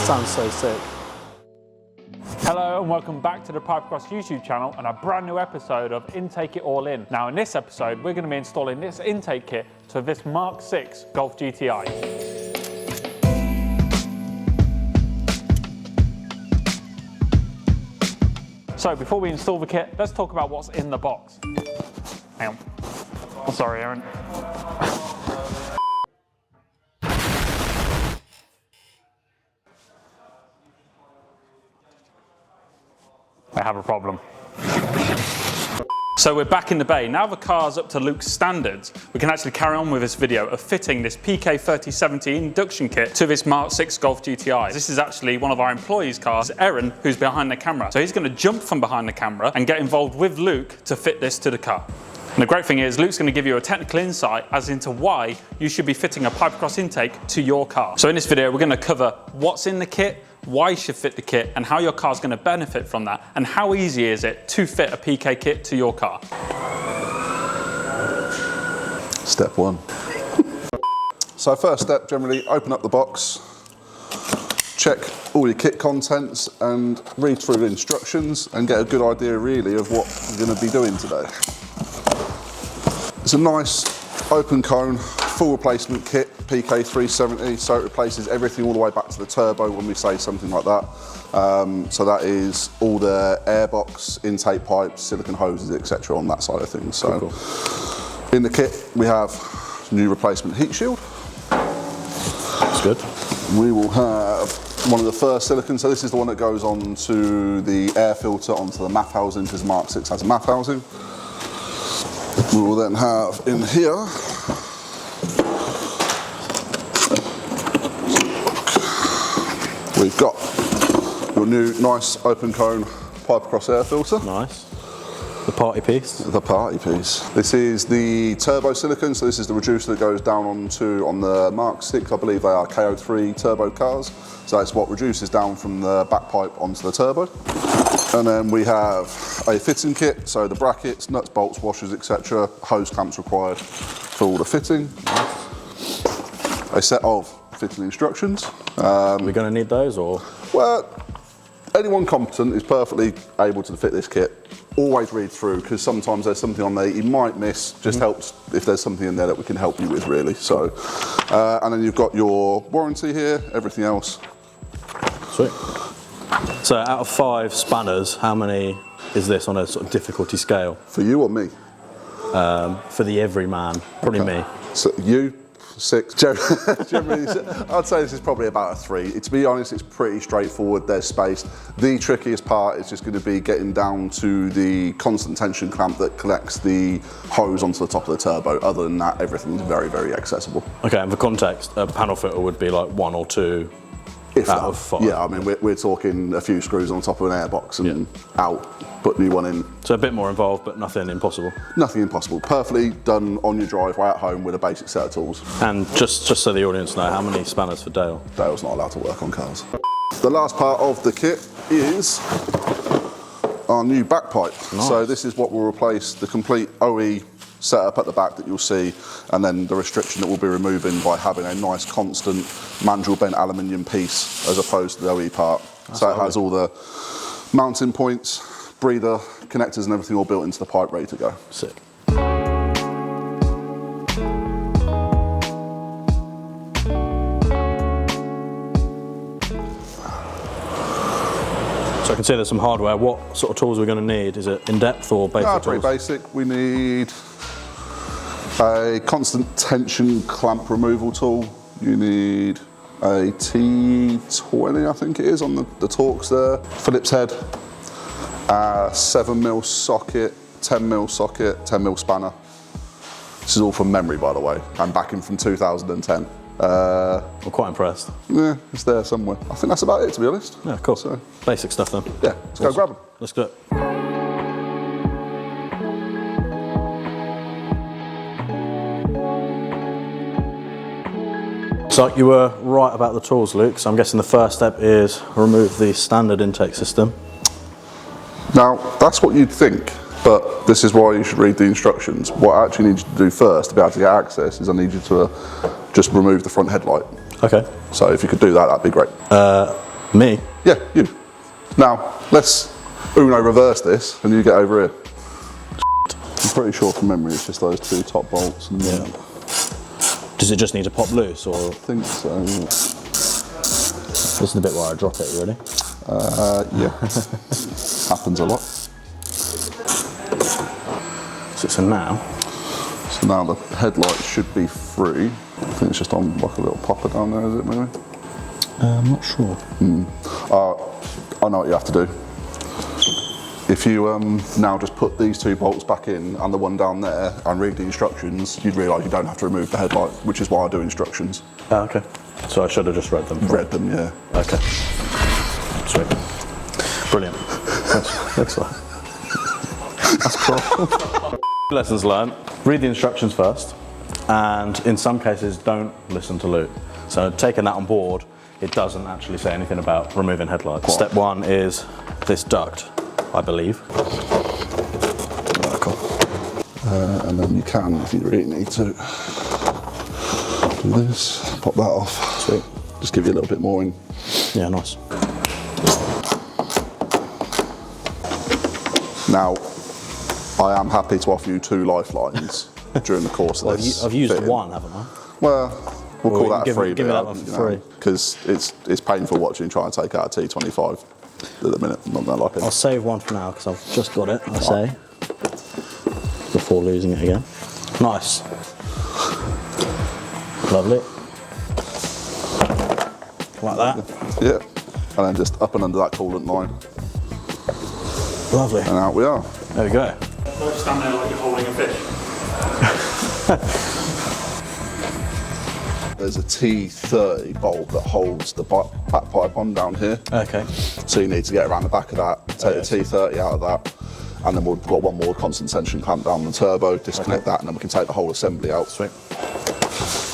Sounds so sick. Hello and welcome back to the Pipercross YouTube channel and a brand new episode of Intake It All In. Now in this episode we're going to be installing this intake kit to this Mk6 Golf GTI. So before we install the kit, let's talk about what's in the box. Hang on. Oh, sorry, Ehren. I have a problem. So we're back in the bay. Now the car's up to Luke's standards, we can actually carry on with this video of fitting this PK3070 induction kit to this Mk6 Golf GTI. This is actually one of our employees' cars, Ehren, who's behind the camera. So he's going to jump from behind the camera and get involved with Luke to fit this to the car. And the great thing is Luke's going to give you a technical insight as into why you should be fitting a Pipercross intake to your car. So in this video we're going to cover what's in the kit, why you should fit the kit and how your car's going to benefit from that, and how easy is it to fit a PK kit to your car. Step one. So first step, generally open up the box, check all your kit contents and read through the instructions and get a good idea really of what you're going to be doing today. It's a nice open cone, full replacement kit, PK370, so it replaces everything all the way back to the turbo when we say something like that. So that is all the airbox, intake pipes, silicone hoses, etc. on that side of things. So cool. In the kit we have new replacement heat shield. That's good. We will have one of the first silicone, so this is the one that goes on to the air filter onto the MAF housing, because Mk6 has a MAF housing. We will then have in here we've got your new nice open cone Pipercross air filter. Nice. The party piece. The party piece. This is the turbo silicone, so this is the reducer that goes down on the Mk6. I believe they are KO3 turbo cars. So that's what reduces down from the backpipe onto the turbo. And then we have a fitting kit, so the brackets, nuts, bolts, washers, etc. Hose clamps required for all the fitting. A set of fitting instructions. Are we going to need those or? Well, anyone competent is perfectly able to fit this kit. Always read through, because sometimes there's something on there you might miss. Just helps if there's something in there that we can help you with really. So, and then you've got your warranty here, everything else. Sweet. So out of 5 spanners, how many is this on a sort of difficulty scale? For you or me? For the everyman, probably me. So you, 6. Generally, I'd say this is probably about a 3. To be honest, it's pretty straightforward. There's space. The trickiest part is just going to be getting down to the constant tension clamp that connects the hose onto the top of the turbo. Other than that, everything's very, very accessible. Okay, and for context, a panel fitter would be like 1 or 2 if out that. of 5. Yeah, I mean, we're talking a few screws on top of an airbox and out, put new one in. So a bit more involved, but nothing impossible? Nothing impossible. Perfectly done on your driveway at home with a basic set of tools. And just so the audience know, how many spanners for Dale? Dale's not allowed to work on cars. The last part of the kit is our new backpipe. Nice. So this is what will replace the complete OE setup at the back that you'll see, and then the restriction that we'll be removing by having a nice constant mandrel bent aluminium piece as opposed to the OE part. That's so it has all the mounting points, breather, connectors and everything all built into the pipe ready to go. Sick. So I can see there's some hardware. What sort of tools are we going to need? Is it in-depth or basic tools? Pretty basic. We need a constant tension clamp removal tool. You need a T20, I think it is, on the Torx there. Phillips head, 7mm socket, 10mm socket, 10mm spanner. This is all from memory, by the way. I'm back in from 2010. I'm quite impressed. Yeah, it's there somewhere. I think that's about it, to be honest. Yeah, cool. So, basic stuff then. Yeah, let's go grab them. Let's do it. So you were right about the tools, Luke, so I'm guessing the first step is remove the standard intake system. Now, that's what you'd think, but this is why you should read the instructions. What I actually need you to do first to be able to get access is I need you to just remove the front headlight. Okay. So if you could do that, that'd be great. Me? Yeah, you. Now, let's Uno reverse this and you get over here. I'm pretty sure from memory it's just those two top bolts. And Yeah. Does it just need to pop loose, or? I think so. Yeah. This is the bit where I drop it, you ready? Yeah. Happens a lot. So now? So now the headlight should be free. I think it's just on like a little popper down there, is it maybe? I'm not sure. I know what you have to do. If you now just put these two bolts back in and the one down there and read the instructions, you'd realise you don't have to remove the headlight, which is why I do instructions. Oh, okay. So I should have just read them. Read them, yeah. Okay. Sweet. Brilliant. Looks like. That's cool. Lessons learned. Read the instructions first, and in some cases don't listen to Luke. So taking that on board, it doesn't actually say anything about removing headlights. Step one is this duct, I believe. Cool. And then you can, if you really need to, do this, pop that off. Sweet. Just give you a little bit more in. Yeah, nice. Now, I am happy to offer you 2 lifelines during the course of this. I've used fitting. one, haven't I? Well, we'll call that give free. me that one for free. Because it's painful watching try and take out a T25 at the minute. I'm not going to like it. I'll save one for now because I've just got it, I say, before losing it again. Nice. Lovely. Like that. Yeah. And then just up and under that coolant line. Lovely. And out we are. There we go. Don't stand there like you're holding a fish. There's a T30 bolt that holds the back pipe on down here. Okay. So you need to get around the back of that, take the T30 out of that, and then we've got one more constant tension clamp down the turbo, disconnect that, and then we can take the whole assembly out. Sweet.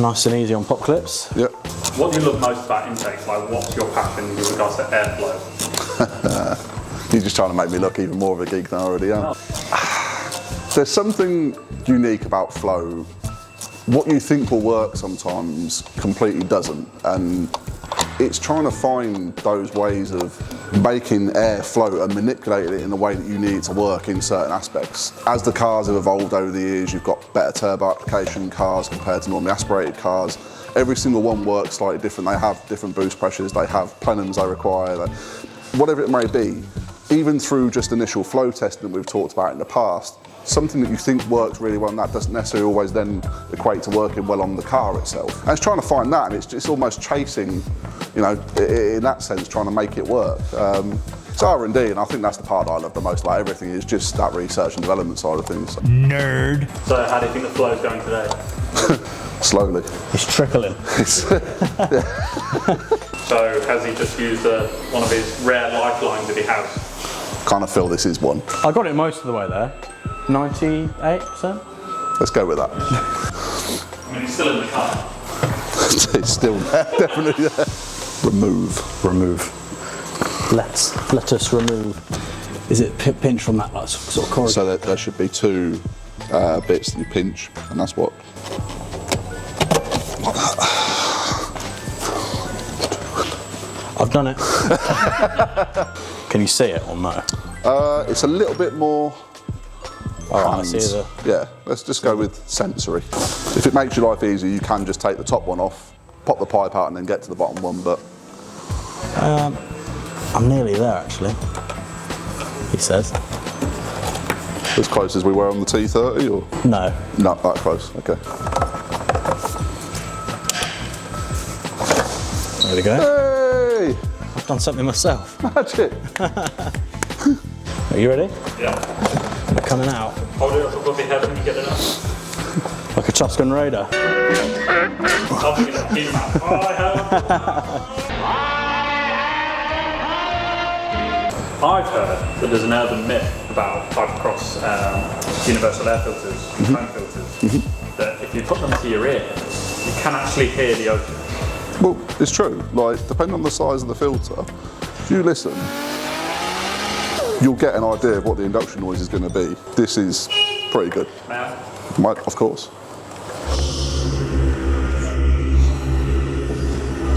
Nice and easy on pop clips. Yep. What do you love most about intakes? Like, what's your passion with regards to airflow? You're just trying to make me look even more of a geek than I already am. There's something unique about flow. What you think will work sometimes completely doesn't, and it's trying to find those ways of making air flow and manipulating it in the way that you need it to work in certain aspects. As the cars have evolved over the years, you've got better turbo application cars compared to normally aspirated cars. Every single one works slightly different. They have different boost pressures, they have plenums they require, whatever it may be. Even through just initial flow testing that we've talked about in the past, something that you think works really well, and that doesn't necessarily always then equate to working well on the car itself. And it's trying to find that, and it's almost chasing, you know, in that sense, trying to make it work. It's R&D, and I think that's the part that I love the most. Like, everything is just that research and development side of things. Nerd. So how do you think the flow's going today? Slowly. It's trickling. So has he just used one of his rare lifelines that he has? Kind of feel this is one. I got it most of the way there. 98%? Let's go with that. I mean, he's still in the car. It's still there, definitely there. Remove. Let us remove. Is it pinch from that like, sort of corridor? So there should be 2 bits that you pinch, and that's what. Like that. I've done it. Can you see it or no? It's a little bit more. Alright, I see the. Yeah, let's just go with sensory. If it makes your life easier, you can just take the top one off, pop the pipe out, and then get to the bottom one. But I'm nearly there actually. He says. As close as we were on the T30, or No. not that close. Okay. There we go. Hey, I've done something myself. magic. Are you ready? Yeah. We're coming out. Hold it up above your head when you get it up. Like a Tuscan Raider. I'm thinking of He-Man. I've heard that there's an urban myth about Pipercross universal air filters, foam filters, that if you put them to your ear, you can actually hear the ocean. Well, it's true. Like, depending on the size of the filter, if you listen, you'll get an idea of what the induction noise is going to be. This is pretty good. May I? Might, of course.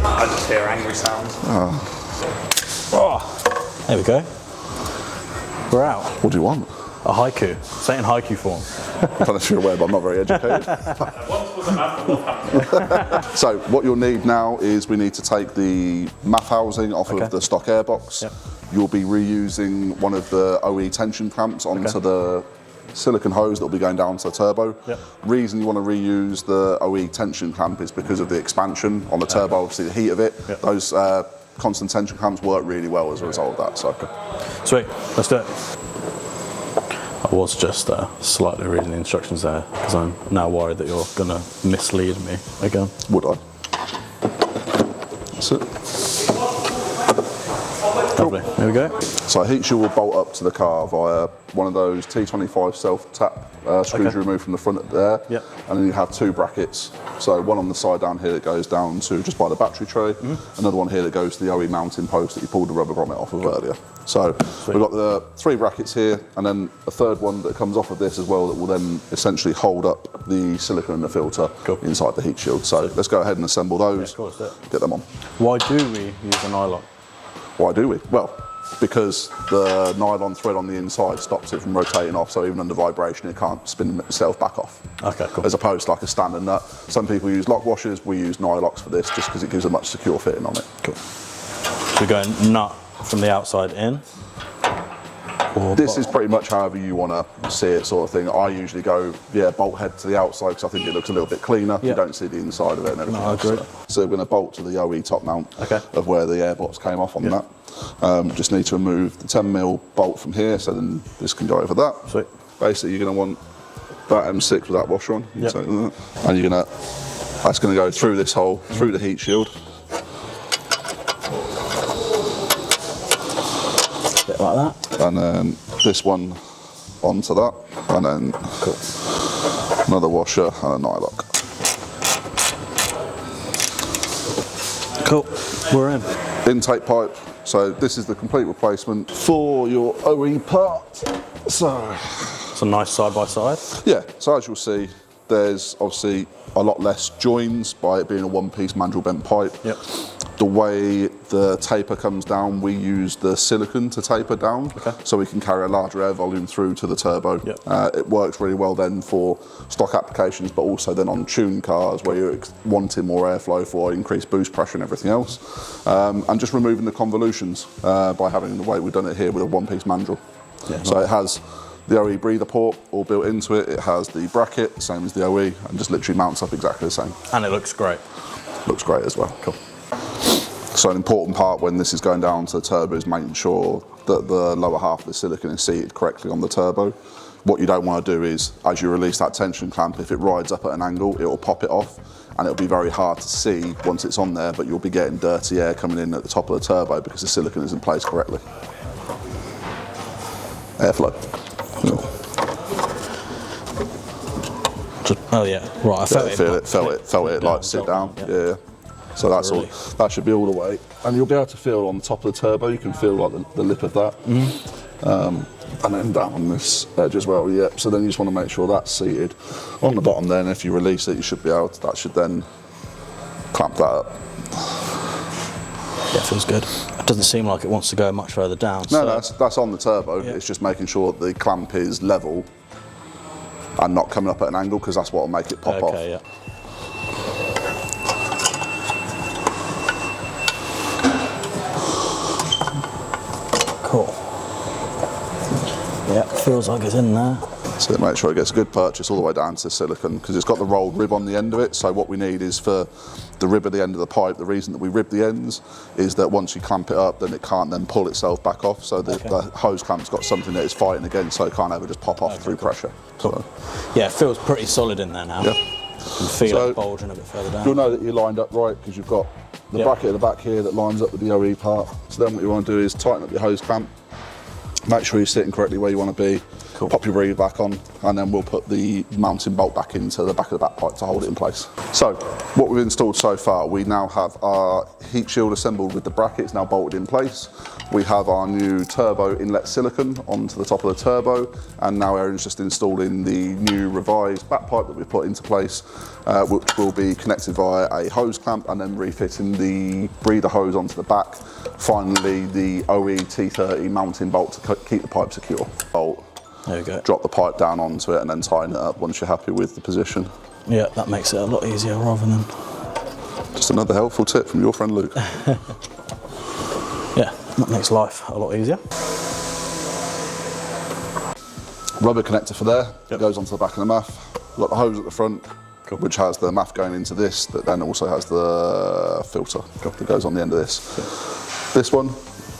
I just hear angry sounds. Oh, there we go. We're out. What do you want? A haiku. Say it in haiku form. I don't know if you're aware, but I'm not very educated. So what you'll need now is we need to take the MAF housing off of the stock airbox. Yep. You'll be reusing one of the OE tension clamps onto the silicone hose that will be going down to the turbo. Yep. Reason you want to reuse the OE tension clamp is because of the expansion on the turbo, obviously the heat of it. Yep. Those constant tension clamps work really well as a result of that. So. Sweet, let's do it. I was just slightly reading the instructions there because I'm now worried that you're going to mislead me again. Would I? That's it. Lovely, there we go. So a heat shield will bolt up to the car via one of those T25 self-tap screws you remove from the front there. Yep. And then you have two brackets. So one on the side down here that goes down to just by the battery tray. Another one here that goes to the OE mounting post that you pulled the rubber grommet off of earlier. So we've got the three brackets here and then a third one that comes off of this as well that will then essentially hold up the silicone and the filter inside the heat shield. So let's go ahead and assemble those, get them on. Why do we use a nylon? Why do we? Well, because the nylon thread on the inside stops it from rotating off, so even under vibration it can't spin itself back off. Okay, cool. As opposed to like a standard nut. Some people use lock washers, we use Nylox for this just because it gives a much secure fitting on it. Cool. So we're going nut from the outside in? This is pretty much however you want to see it sort of thing. I usually go, bolt head to the outside because I think it looks a little bit cleaner. You don't see the inside of it and everything else. I agree. So we're going to bolt to the OE top mount of where the airbox came off on that. Just need to remove the 10mm bolt from here so then this can go over that. Sweet. Basically you're going to want that M6 with that washer on. Yep. And you're going to, that's going to go through this hole, through the heat shield. Bit like that. And then this one onto that, and then another washer and a nylock. Cool, we're in. Intake pipe, so this is the complete replacement for your OE part. So it's a nice side by side. Yeah, so as you'll see, there's obviously a lot less joins by it being a one-piece mandrel bent pipe. Yep. The way the taper comes down, we use the silicone to taper down, so we can carry a larger air volume through to the turbo. Yep. It works really well then for stock applications, but also then on tuned cars where you're wanting more airflow for increased boost pressure and everything else. And just removing the convolutions by having the way we've done it here with a one-piece mandrel. Yeah, so it has the OE breather port all built into it. It has the bracket, same as the OE, and just literally mounts up exactly the same. And it looks great. Looks great as well. Cool. So an important part when this is going down to the turbo is making sure that the lower half of the silicone is seated correctly on the turbo. What you don't want to do is, as you release that tension clamp, if it rides up at an angle, it will pop it off, and it'll be very hard to see once it's on there, but you'll be getting dirty air coming in at the top of the turbo because the silicone is in place correctly. Airflow. Oh yeah, right, I felt it like sit down. Yeah. So that's all. That should be all the way, and you'll be able to feel on the top of the turbo. You can feel like the lip of that, and then down on this edge as well. Yep. So then you just want to make sure that's seated on the bottom. Then, if you release it, you should be able to. That should then clamp that up. Yeah, it feels good. It doesn't seem like it wants to go much further down. No, so. that's on the turbo. Yeah. It's just making sure the clamp is level and not coming up at an angle because that's what will make it pop off. Yeah. Cool. Yeah, feels like it's in there. So make sure it gets a good purchase all the way down to silicone because it's got the rolled rib on the end of it. So what we need is for the rib at the end of the pipe, the reason that we rib the ends is that once you clamp it up, then it can't then pull itself back off. So the hose clamp's got something that it's fighting against, so it can't ever just pop off through pressure. Cool. So. Yeah, it feels pretty solid in there now. Yeah. You can feel it bulging a bit further down. You'll know that you're lined up right because you've got the bracket at the back here that lines up with the OE part. So then what you want to do is tighten up your hose clamp, make sure you're sitting correctly where you want to be. Cool. Pop your breathe back on, and then we'll put the mounting bolt back into the back of the backpipe to hold it in place. So what we've installed so far, we now have our heat shield assembled with the brackets now bolted in place. We have our new turbo inlet silicone onto the top of the turbo, and now Ehren's just installing the new revised backpipe that we've put into place, which will be connected via a hose clamp, and then refitting the breather hose onto the back. Finally, the OE T30 mounting bolt to keep the pipe secure. Bolt. There we go. Drop the pipe down onto it and then tighten it up once you're happy with the position. Yeah, that makes it a lot easier rather than... Just another helpful tip from your friend Luke. Yeah, that makes life a lot easier. Rubber connector for there, it goes onto the back of the MAF. We've got the hose at the front, Cool. which has the MAF going into this, that then also has the filter that goes on the end of this. Cool. This one,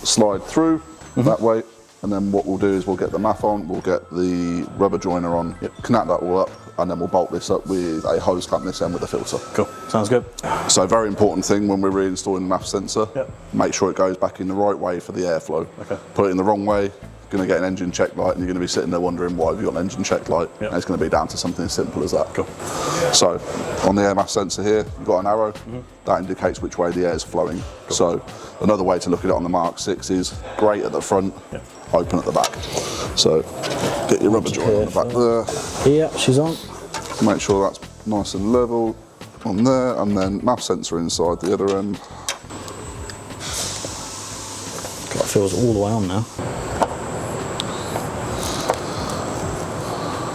slide through that way, and then what we'll do is we'll get the MAF on, we'll get the rubber joiner on, connect that all up, and then we'll bolt this up with a hose clamp this end with a filter. Cool, sounds good. So very important thing when we're reinstalling the MAF sensor, make sure it goes back in the right way for the airflow. Okay. Put it in the wrong way, going to get an engine check light, and you're going to be sitting there wondering why have you got an engine check light, and it's going to be down to something as simple as that. Cool. So on the MAF sensor here, you've got an arrow, that indicates which way the air is flowing. Cool. So another way to look at it on the Mk6 is grate at the front, open at the back. So get your rubber joint on the back there. Yeah, she's on. Make sure that's nice and level on there, and then MAF sensor inside the other end. That feels all the way on now.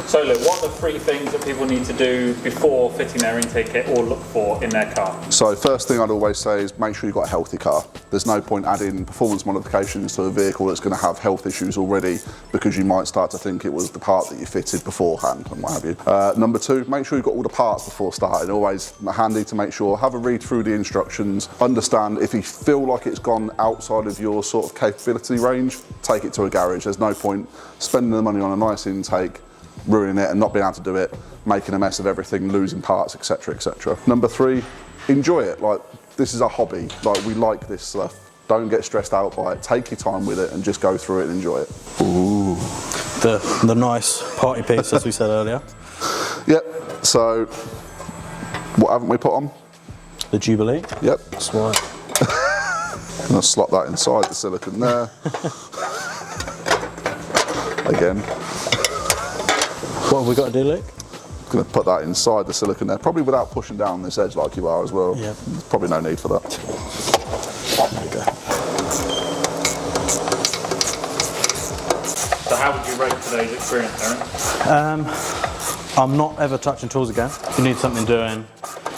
So Lou, what are the 3 things that people need to do before fitting their intake kit or look for in their car? So first thing I'd always say is make sure you've got a healthy car. There's no point adding performance modifications to a vehicle that's going to have health issues already, because you might start to think it was the part that you fitted beforehand and what have you. Number 2, make sure you've got all the parts before starting. Always handy to make sure, have a read through the instructions, understand if you feel like it's gone outside of your sort of capability range, take it to a garage. There's no point spending the money on a nice intake, ruining it and not being able to do it, making a mess of everything, losing parts, etc, etc. Number 3, enjoy it. Like, this is a hobby. Like, we like this stuff. Don't get stressed out by it. Take your time with it and just go through it and enjoy it. Ooh. The nice party piece, as we said earlier. Yep. So, what haven't we put on? The Jubilee. Yep. That's right. I'm gonna slot that inside the silicone there. Again. What have we got to do, Luke? I'm going to put that inside the silicone there, probably without pushing down this edge like you are as well. Yeah. There's probably no need for that. There we go. So how would you rate today's experience, Ehren? I'm not ever touching tools again. If you need something doing,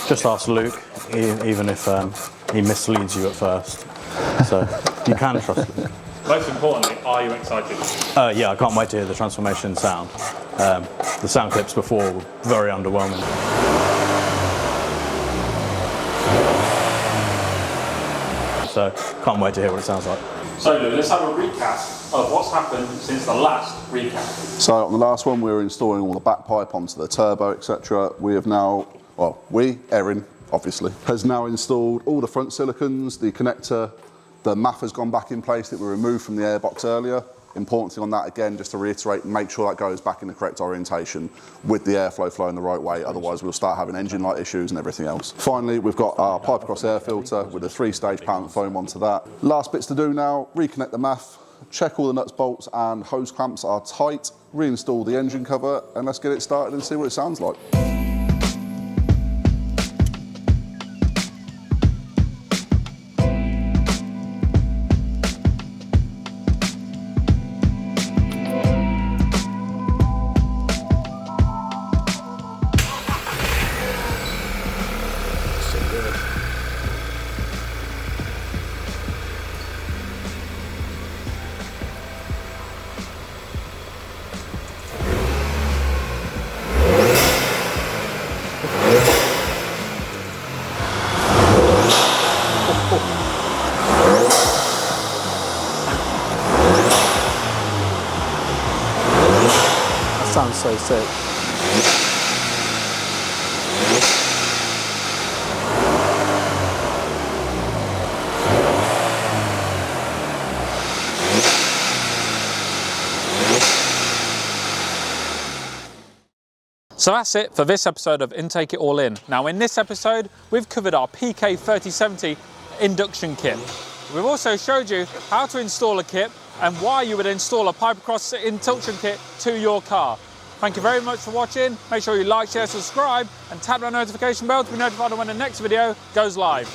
just ask Luke, even if he misleads you at first. So you can trust Luke. Most importantly, are you excited? Yeah, I can't wait to hear the transformation sound. The sound clips before were very underwhelming. So can't wait to hear what it sounds like. So Lou, let's have a recap of what's happened since the last recap. So on the last one, we were installing all the backpipe onto the turbo, etc. We have now, well, Ehren, obviously, has now installed all the front silicones, the connector. The MAF has gone back in place that we removed from the airbox earlier. Important thing on that, again, just to reiterate, make sure that goes back in the correct orientation with the airflow flowing the right way, otherwise we'll start having engine light issues and everything else. Finally, we've got our Pipercross air filter with a 3-stage parent foam onto that. Last bits to do now, reconnect the MAF, check all the nuts, bolts and hose clamps are tight, reinstall the engine cover, and let's get it started and see what it sounds like. That sounds so sick. So that's it for this episode of Intake It All In. Now in this episode, we've covered our PK3070 induction kit. We've also showed you how to install a kit and why you would install a Pipercross induction kit to your car. Thank you very much for watching. Make sure you like, share, subscribe, and tap that notification bell to be notified when the next video goes live.